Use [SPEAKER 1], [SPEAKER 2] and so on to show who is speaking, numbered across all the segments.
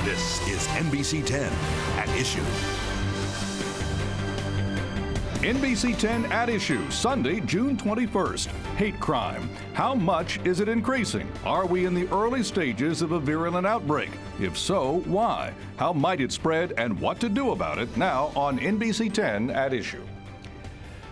[SPEAKER 1] This is NBC10 at Issue.
[SPEAKER 2] NBC10 at Issue, Sunday, June 21st. Hate crime. How much is it increasing? Are we in the early stages of a virulent outbreak? If so, why? How might it spread and what to do about it? Now on NBC10 at Issue.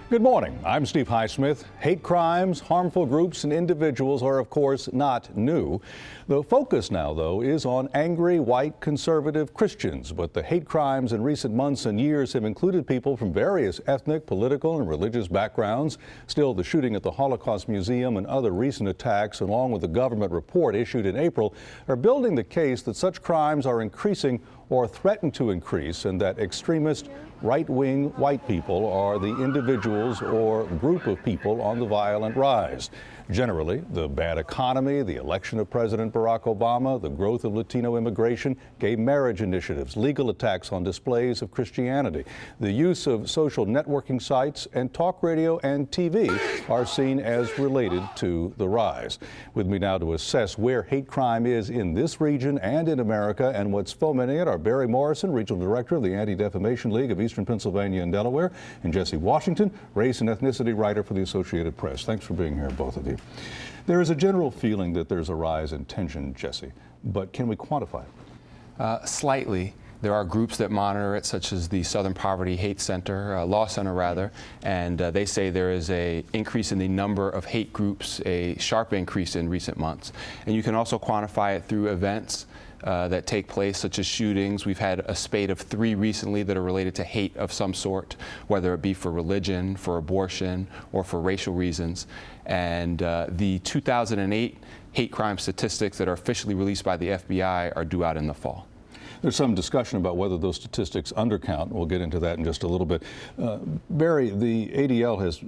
[SPEAKER 2] Good morning. I'm Steve Highsmith. Hate crimes, harmful groups, and individuals are, of course, not new. The focus now, though, is on angry, white, conservative Christians. But the hate crimes in recent months and years have included people from various ethnic, political, and religious backgrounds. Still, the shooting at the Holocaust Museum and other recent attacks, along with the government report issued in April, are building the case that such crimes are increasing or threaten to increase, and that extremist right-wing white people are the individuals or group of people on the violent rise. Generally, the bad economy, the election of President Barack Obama, the growth of Latino immigration, gay marriage initiatives, legal attacks on displays of Christianity, the use of social networking sites, and talk radio and TV are seen as related to the rise. With me now to assess where hate crime is in this region and in America and what's fomenting it are Barry Morrison, Regional Director of the Anti-Defamation League of Eastern Pennsylvania and Delaware, and Jesse Washington, Race and Ethnicity Writer for the Associated Press. Thanks for being here, both of you. There is a general feeling that there's a rise in tension, Jesse, but can we quantify it?
[SPEAKER 3] Slightly. There are groups that monitor it, such as the Southern Poverty Hate Center, Law Center rather, and they say there is an increase in the number of hate groups, a sharp increase in recent months. And you can also quantify it through events that take place, such as shootings. We've had a spate of 3 recently that are related to hate of some sort, whether it be for religion, for abortion, or for racial reasons. And the 2008 hate crime statistics that are officially released by the FBI are due out in the fall.
[SPEAKER 2] There's some discussion about whether those statistics undercount. We'll get into that in just a little bit. Barry, the ADL has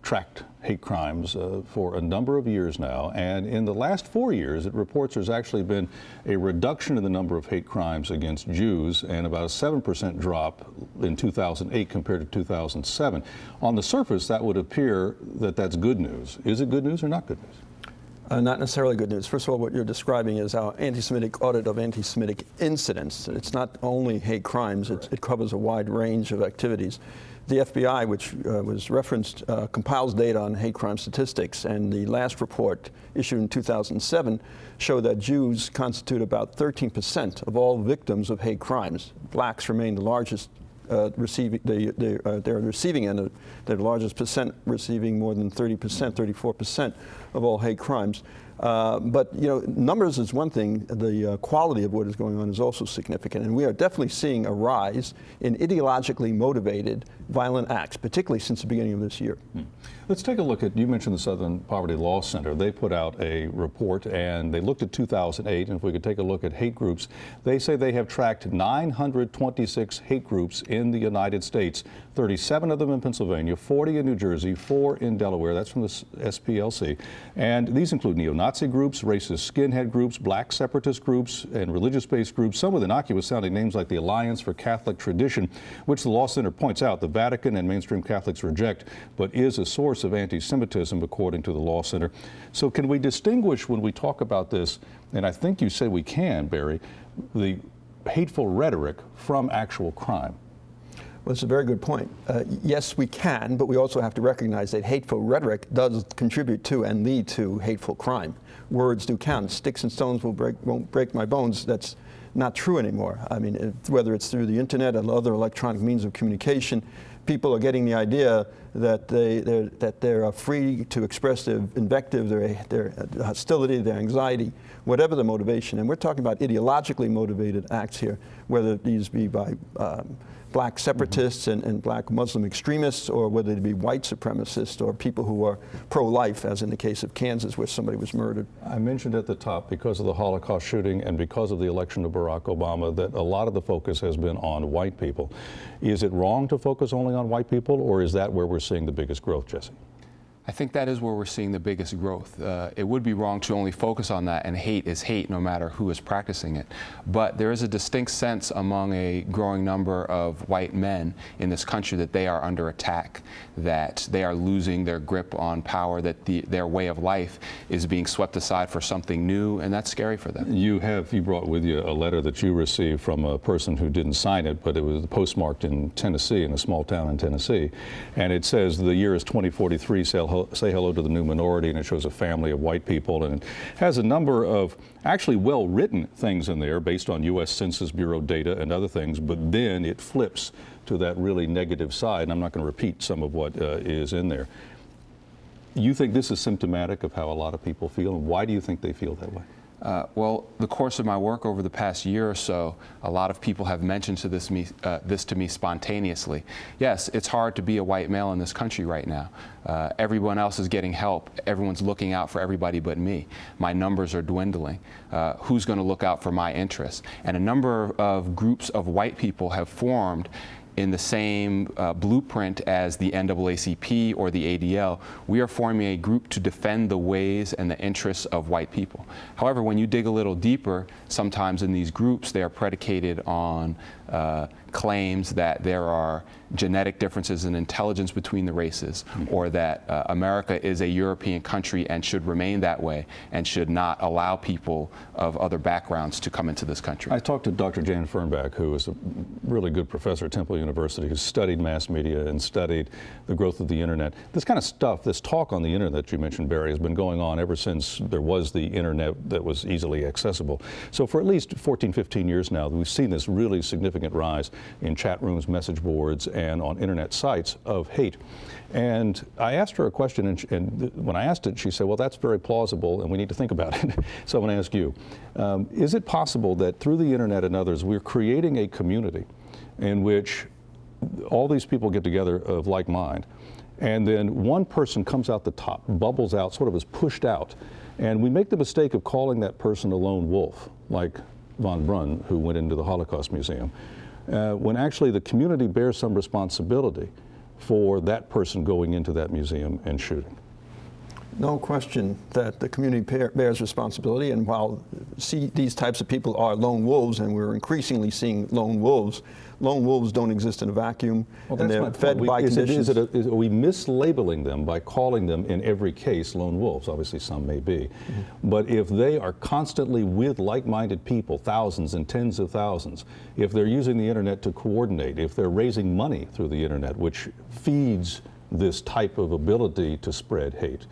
[SPEAKER 2] tracked hate crimes for a number of years now, and in the last 4 years it reports there's actually been a reduction in the number of hate crimes against Jews and about a 7% drop in 2008 compared to 2007. On the surface, that would appear that that's good news. Is it good news or not good news?
[SPEAKER 4] Not necessarily good news. First of all, what you're describing is our anti-Semitic audit of anti-Semitic incidents. It's not only hate crimes, it covers a wide range of activities. The FBI, which was referenced, compiles data on hate crime statistics, and the last report issued in 2007 showed that Jews constitute about 13% of all victims of hate crimes. Blacks remain the largest they're receiving end, they're the largest percent, receiving more than 30%, 34% of all hate crimes. But you know, numbers is one thing. The quality of what is going on is also significant, and we are definitely seeing a rise in ideologically motivated violent acts, particularly since the beginning of this year.
[SPEAKER 2] Let's take a look at, you mentioned the Southern Poverty Law Center. They put out a report and they looked at 2008, and if we could take a look at hate groups, they say they have tracked 926 hate groups in the United States, 37 of them in Pennsylvania, 40 in New Jersey, 4 in Delaware. That's from the SPLC. And these include neo-Nazi groups, racist skinhead groups, black separatist groups, and religious-based groups, some with innocuous-sounding names like the Alliance for Catholic Tradition, which the Law Center points out the Vatican and mainstream Catholics reject, but is a source of anti-Semitism, according to the Law Center. So can we distinguish when we talk about this, and I think you say we can, Barry, the hateful rhetoric from actual crime?
[SPEAKER 4] Well, it's a very good point. Yes, we can, but we also have to recognize that hateful rhetoric does contribute to and lead to hateful crime. Words do count. Sticks and stones won't break my bones. That's not true anymore. I mean, whether it's through the internet or other electronic means of communication, people are getting the idea that they're free to express their invective, their hostility, their anxiety, whatever the motivation. And we're talking about ideologically motivated acts here, whether these be by black separatists and black Muslim extremists, or whether it be white supremacists or people who are pro-life, as in the case of Kansas where somebody was murdered.
[SPEAKER 2] I mentioned at the top, because of the Holocaust shooting and because of the election of Barack Obama, that a lot of the focus has been on white people. Is it wrong to focus only on white people, or is that where we're seeing the biggest growth, Jesse?
[SPEAKER 3] I think that is where we're seeing the biggest growth. It would be wrong to only focus on that, and hate is hate no matter who is practicing it. But there is a distinct sense among a growing number of white men in this country that they are under attack, that they are losing their grip on power, that their way of life is being swept aside for something new, and that's scary for them.
[SPEAKER 5] You brought with you a letter that you received from a person who didn't sign it, but it was postmarked in Tennessee, in a small town in Tennessee. And it says the year is 2043, say hello to the new minority, and it shows a family of white people, and it has a number of actually well-written things in there based on U.S. Census Bureau data and other things, but then it flips to that really negative side, and I'm not going to repeat some of what is in there. You think this is symptomatic of how a lot of people feel, and why do you think they feel that way?
[SPEAKER 3] Well, the course of my work over the past year or so, a lot of people have mentioned this to me spontaneously. Yes, it's hard to be a white male in this country right now. Everyone else is getting help. Everyone's looking out for everybody but me. My numbers are dwindling. Who's going to look out for my interests? And a number of groups of white people have formed in the same blueprint as the NAACP or the ADL. We are forming a group to defend the ways and the interests of white people. However, when you dig a little deeper, sometimes in these groups they are predicated on claims that there are genetic differences in intelligence between the races, or that America is a European country and should remain that way and should not allow people of other backgrounds to come into this country.
[SPEAKER 5] I talked to Dr. Jan Fernbach, who is a really good professor at Temple University, who studied mass media and studied the growth of the internet. This kind of stuff, this talk on the internet that you mentioned, Barry, has been going on ever since there was the internet that was easily accessible. So for at least 14, 15 years now, we've seen this really significant rise in chat rooms, message boards, and on internet sites of hate. And I asked her a question, and when I asked it, she said, well, that's very plausible, and we need to think about it. So I want to ask you, is it possible that through the internet and others, we're creating a community in which all these people get together of like mind, and then one person comes out the top, bubbles out, sort of is pushed out, and we make the mistake of calling that person a lone wolf, like von Brunn, who went into the Holocaust Museum, when actually the community bears some responsibility for that person going into that museum and shooting?
[SPEAKER 4] No question that the community bears responsibility, and while these types of people are lone wolves, and we're increasingly seeing lone wolves don't exist in a vacuum,
[SPEAKER 5] well,
[SPEAKER 4] and they're fed by conditions.
[SPEAKER 5] Are we mislabeling them by calling them, in every case, lone wolves? Obviously some may be. But if they are constantly with like-minded people, thousands and tens of thousands, if they're using the internet to coordinate, if they're raising money through the internet, which feeds this type of ability to spread hate,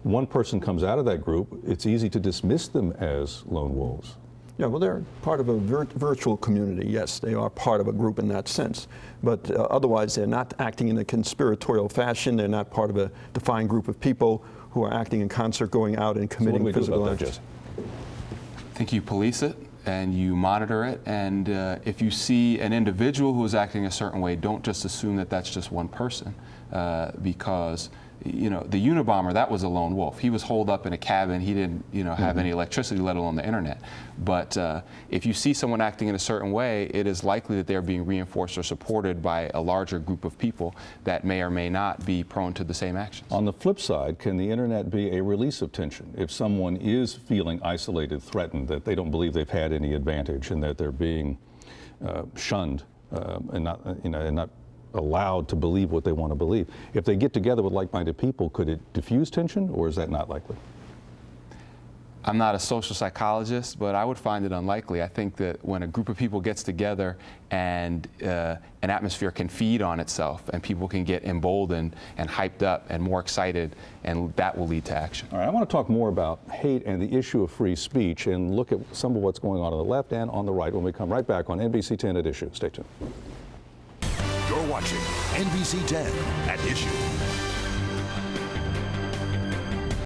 [SPEAKER 5] one person comes out of that group, it's easy to dismiss them as lone wolves.
[SPEAKER 4] Yeah, well, they're part of a virtual community. Yes, they are part of a group in that sense. But otherwise, they're not acting in a conspiratorial fashion. They're not part of a defined group of people who are acting in concert, going out and committing physical acts.
[SPEAKER 3] I think you police it and you monitor it, and if you see an individual who is acting a certain way, don't just assume that that's just one person, because you know, the Unabomber, that was a lone wolf. He was holed up in a cabin. He didn't, have any electricity, let alone the internet. But if you see someone acting in a certain way, it is likely that they're being reinforced or supported by a larger group of people that may or may not be prone to the same actions.
[SPEAKER 5] On the flip side, can the internet be a release of tension? If someone is feeling isolated, threatened, that they don't believe they've had any advantage, and that they're being shunned and not allowed to believe what they want to believe. If they get together with like-minded people, could it diffuse tension, or is that not likely?
[SPEAKER 3] I'm not a social psychologist, but I would find it unlikely. I think that when a group of people gets together and an atmosphere can feed on itself, and people can get emboldened and hyped up and more excited, and that will lead to action. All
[SPEAKER 5] right, I want to talk more about hate and the issue of free speech, and look at some of what's going on the left and on the right when we come right back on NBC10 at Issue. Stay tuned.
[SPEAKER 1] You're watching NBC 10 at Issue.